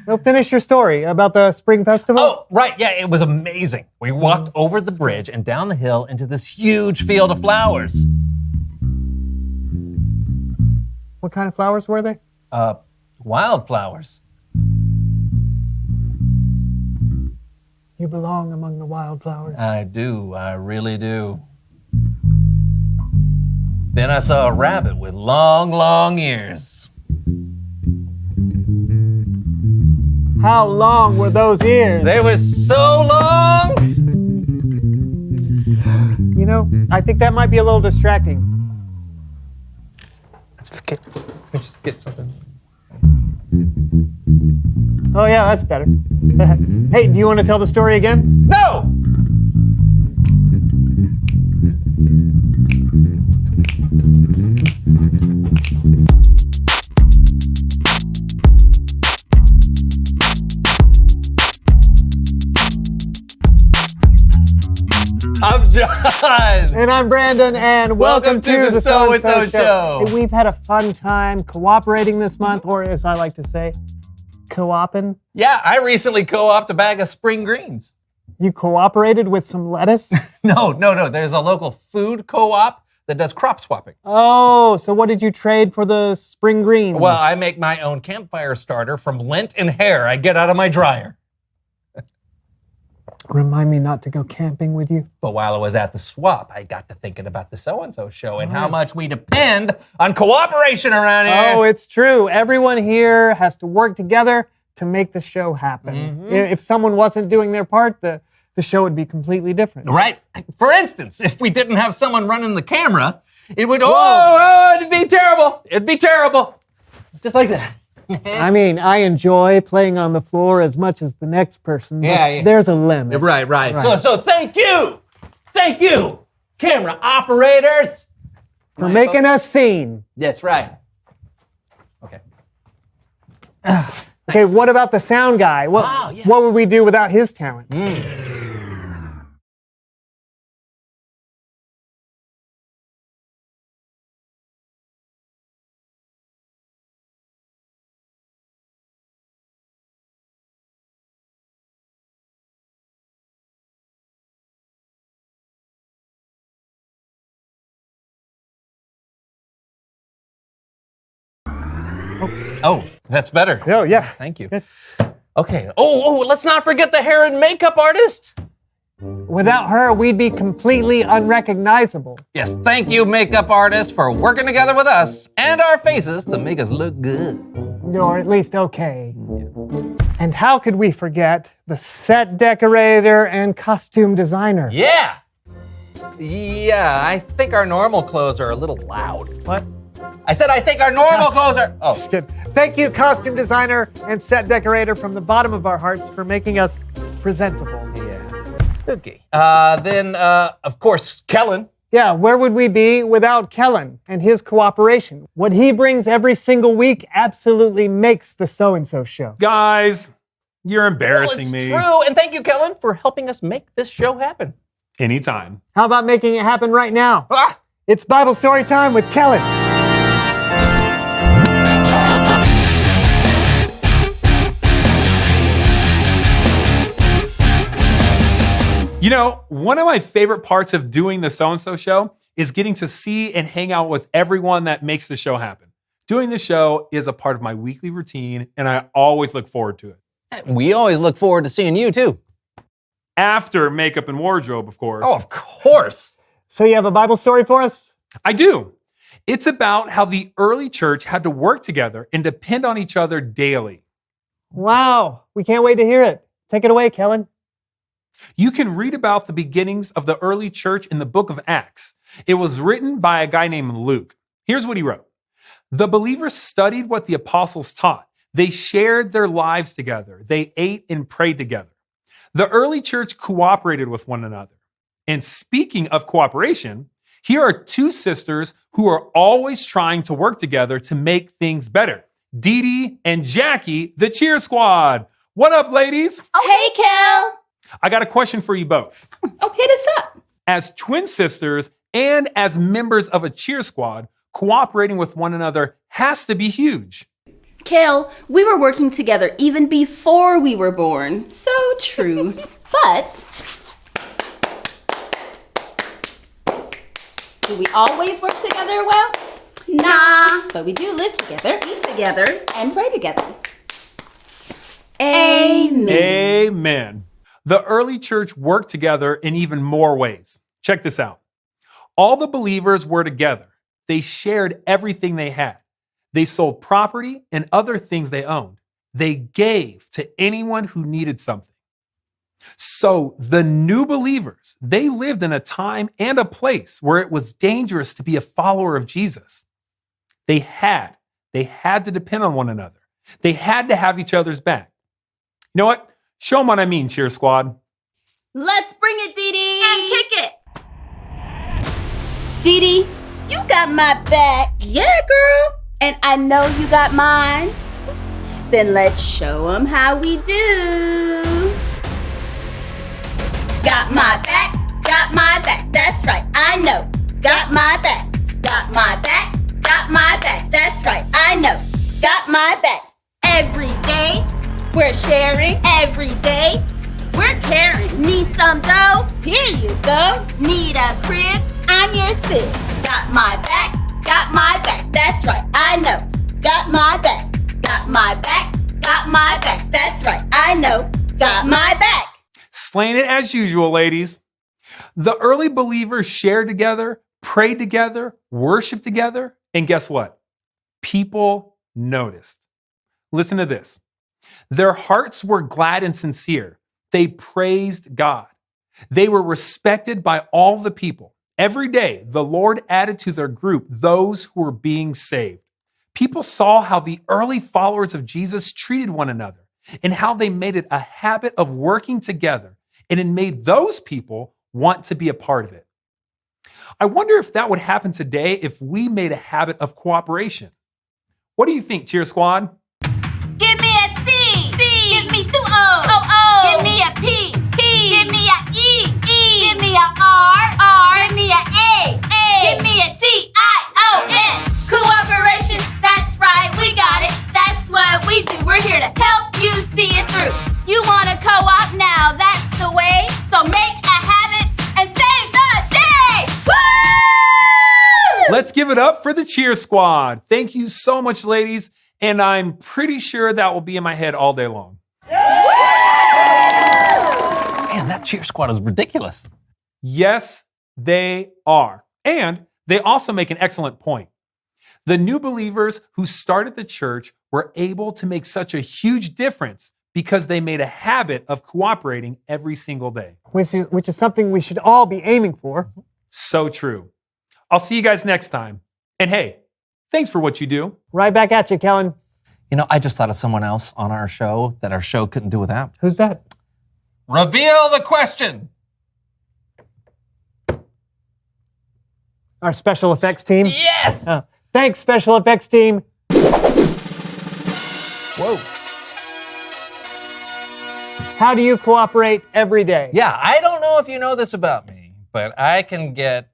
Well, finish your story about the spring festival. Oh, right. Yeah, it was amazing. We walked over the bridge and down the hill into this huge field of flowers. What kind of flowers were they? Wildflowers. You belong among the wildflowers. I do. I really do. Then I saw a rabbit with long, long ears. How long were those ears? They were so long. You know, I think that might be a little distracting. Let's just get something. Oh yeah, that's better. Hey, do you want to tell the story again? No! I'm John. And I'm Brandon, and welcome to the So and So Show. Hey, we've had a fun time cooperating this month, or as I like to say, co-oping. Yeah, I recently co-opted a bag of spring greens. You cooperated with some lettuce? No. There's a local food co-op that does crop swapping. Oh, so what did you trade for the spring greens? Well, I make my own campfire starter from lint and hair I get out of my dryer. Remind me not to go camping with you. But while I was at the swap, I got to thinking about the So-and-So Show and how much we depend on cooperation around here. Oh, it's true. Everyone here has to work together to make the show happen. Mm-hmm. If someone wasn't doing their part, the show would be completely different. Right? For instance, if we didn't have someone running the camera, it would, it'd be terrible. It'd be terrible. Just like that. I mean, I enjoy playing on the floor as much as the next person. But Yeah. There's a limit. Right. So thank you, camera operators, For making us seen. That's right. Okay. Okay, what about the sound guy? What would we do without his talents? Oh, that's better. Oh, yeah. Thank you. Okay. Oh, let's not forget the hair and makeup artist. Without her, we'd be completely unrecognizable. Yes, thank you, makeup artist, for working together with us and our faces to make us look good. Or at least okay. And how could we forget the set decorator and costume designer? Yeah, I think our normal clothes are a little loud. What? I said I think our normal clothes are... Oh. Good. Thank you, costume designer and set decorator, from the bottom of our hearts for making us presentable. Yeah. Okay. Then, of course, Kellen. Yeah, where would we be without Kellen and his cooperation? What he brings every single week absolutely makes the So-and-So Show. Guys, you're embarrassing me. True, and thank you, Kellen, for helping us make this show happen. Anytime. How about making it happen right now? Ah! It's Bible story time with Kellen. You know, one of my favorite parts of doing the So-and-So Show is getting to see and hang out with everyone that makes the show happen. Doing the show is a part of my weekly routine, and I always look forward to it. We always look forward to seeing you, too. After makeup and wardrobe, of course. Oh, of course. So you have a Bible story for us? I do. It's about how the early church had to work together and depend on each other daily. Wow, we can't wait to hear it. Take it away, Kellen. You can read about the beginnings of the early church in the book of Acts. It was written by a guy named Luke. Here's what he wrote. The believers studied what the apostles taught. They shared their lives together. They ate and prayed together. The early church cooperated with one another. And speaking of cooperation, here are two sisters who are always trying to work together to make things better. Dee Dee and Jackie, the cheer squad. What up, ladies? Oh, hey, Kel. I got a question for you both. Oh, hit us up. As twin sisters and as members of a cheer squad, cooperating with one another has to be huge. Kale, we were working together even before we were born. So true. But do we always work together well? Nah. But we do live together, eat together, and pray together. Amen. Amen. The early church worked together in even more ways. Check this out. All the believers were together. They shared everything they had. They sold property and other things they owned. They gave to anyone who needed something. So the new believers, they lived in a time and a place where it was dangerous to be a follower of Jesus. They had to depend on one another. They had to have each other's back. You know what? Show them what I mean, Cheer Squad. Let's bring it, Dee Dee. And kick it. Dee Dee, you got my back. Yeah, girl. And I know you got mine. Then let's show them how we do. Got my back, got my back. That's right, I know. Got my back, got my back, got my back. That's right, I know. Got my back. Every day, we're sharing. Every day, we're caring. Need some dough? Here you go. Need a crib? I'm your sis. Got my back, got my back. That's right, I know. Got my back, got my back, got my back. That's right, I know. Got my back. Slaying it as usual, ladies. The early believers shared together, prayed together, worshiped together, and guess what? People noticed. Listen to this. Their hearts were glad and sincere. They praised God. They were respected by all the people. Every day, the Lord added to their group those who were being saved. People saw how the early followers of Jesus treated one another and how they made it a habit of working together, and it made those people want to be a part of it. I wonder if that would happen today if we made a habit of cooperation. What do you think, Cheer Squad? Give me a C. C. Give me two O's. O. Give me a P. P. Give me a E. E. Give me a R. R. Give me a A. A. Give me a T-I-O-N. Cooperation. That's right. We got it. That's what we do. We're here to help you see it through. You want to co-op now? That's the way. So make a habit and save the day. Woo! Let's give it up for the Cheer Squad. Thank you so much, ladies. And I'm pretty sure that will be in my head all day long. Man, that cheer squad is ridiculous. Yes, they are. And they also make an excellent point. The new believers who started the church were able to make such a huge difference because they made a habit of cooperating every single day. Which is something we should all be aiming for. So true. I'll see you guys next time. And hey, thanks for what you do. Right back at you, Kellen. You know, I just thought of someone else on our show that our show couldn't do without. Who's that? Reveal the question. Our special effects team? Yes! Thanks, special effects team. Whoa. How do you cooperate every day? Yeah, I don't know if you know this about me, but I can get...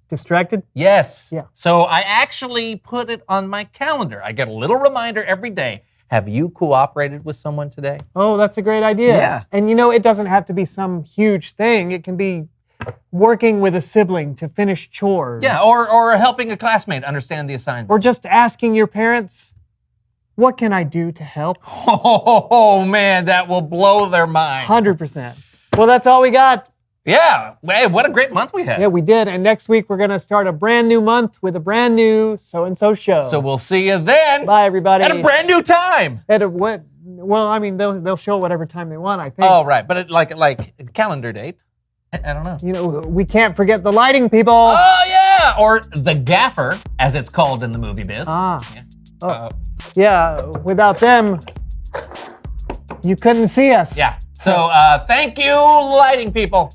Distracted? Yes. Yeah. So I actually put it on my calendar. I get a little reminder every day. Have you cooperated with someone today? Oh, that's a great idea. Yeah. And you know, it doesn't have to be some huge thing. It can be working with a sibling to finish chores. Yeah, or helping a classmate understand the assignment. Or just asking your parents, what can I do to help? Oh man, that will blow their mind. 100%. Well, that's all we got. Yeah, hey, what a great month we had. Yeah, we did. And next week, we're going to start a brand new month with a brand new So-and-So show. So we'll see you then. Bye, everybody. At a brand new time. At a what? Well, I mean, they'll show whatever time they want, I think. Oh, right, but like a calendar date. I don't know. You know, we can't forget the lighting, people. Oh, yeah, or the gaffer, as it's called in the movie biz. Ah. Yeah. Oh. Yeah, without them, you couldn't see us. Yeah. So thank you, lighting people.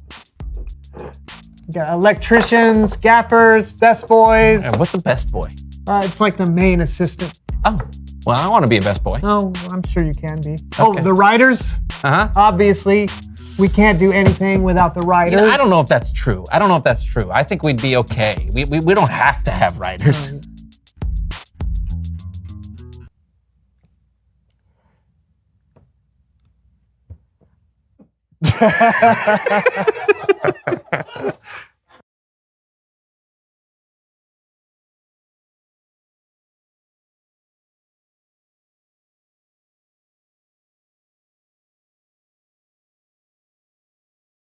We got electricians, gaffers, best boys. What's a best boy? It's like the main assistant. Oh, well, I want to be a best boy. Oh, I'm sure you can be. Okay. Oh, the writers? Uh-huh. Obviously, we can't do anything without the writers. You know, I don't know if that's true. I think we'd be okay. We don't have to have writers.